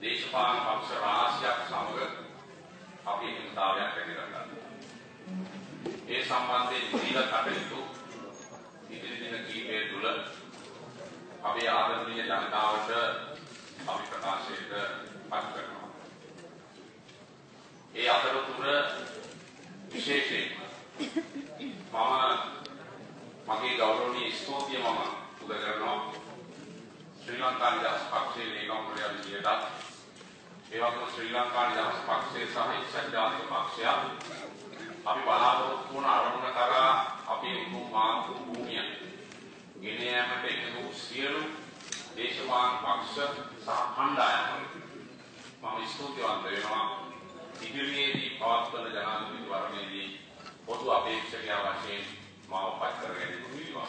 දේශපාලන පක්ෂ රාශියක් සමග අපි හිතාවයක් ඇති කරගන්නවා. ඒ සම්බන්ධයෙන් විවිධ කටයුතු ඉදිරි දින කීපය තුළ අපේ ආදරණීය ජනතාවට අපි ප්‍රකාශයට පත් කරනවා. ඒ අතරතුර විශේෂයෙන් මගේ ගෞරවනීය ස්තුතිය මම පුද කරනවා ශ්‍රී ලංකා නිදහස් පක්ෂයේ ලේකම් ප්‍රතිනිධියට ඒ වගේම ශ්‍රී ලංකා නිදහස් පක්ෂයේ සහ එක්සත් ජාතික පක්ෂය අපි බලාපොරොත්තු වන අරමුණ කරා අපේ උතුම් මාතෘ භූමිය ගෙන යාමට එකතු සියලු දේශපාලන පක්ෂ සහ කණ්ඩායම් මම ස්තුතිවන්ත වෙනවා. ඉදිරියේදී පවත්වන ජනාධිපති වරණයේදී පොදු අපේක්ෂකයා වශයෙන් මාව පත් කරගෙන ඉන්නවා.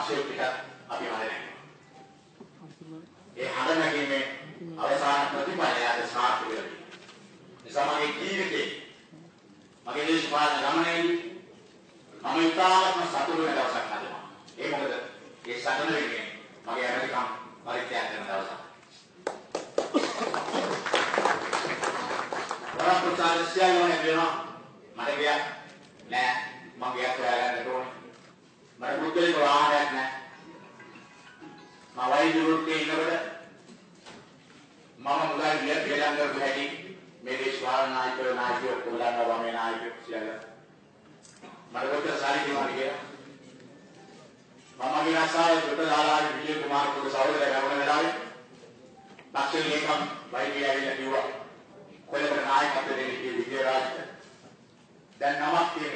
පක්ෂයේ පිට අපි හදන්නේ. ඒ හදනගීමේ අවසාන ප්‍රතිඵලය අද සාර්ථක වෙනවා. නිසා මගේ ජීවිතේ මගේ දේශපාලන ගමනේදී මම ඉතාමත්ම සතුටු වෙන දවසක් හදනවා. ඒ මොකද ඒ සටන වෙන්නේ මගේ ඇමරිකන් පරිත්‍යාග කරන දවසක්. වරප්‍රසාද සියල්ලම වෙනවා. මට ගියා නෑ මම ගියා හොයාගන්න ඕනේ. මට මුදලික වාහනයක් නැහැ. මම වෛද්‍ය වෘත්තියේ ඉන්නකොට මම මුදල් ගිය පිළිගන්න කරපු හැටි මේ දේශපාලන නායකයෝ කොල්ලන්ව වමේ නායකයෝ කියලා. මට කොච්චර සාරි කියනවා කියලා. මම මගේ ආසාවේ පුතලාලාගේ විජය කුමාර පුත සහෝදරයා ගමන වෙලාවේ පක්ෂයේ ලේකම් වෛද්‍ය ඇවිල්ලා කිව්වා කොල්ලකට නායකත්වය දෙන්න විජය රාජ්‍ය. දැන් නමක් තියෙන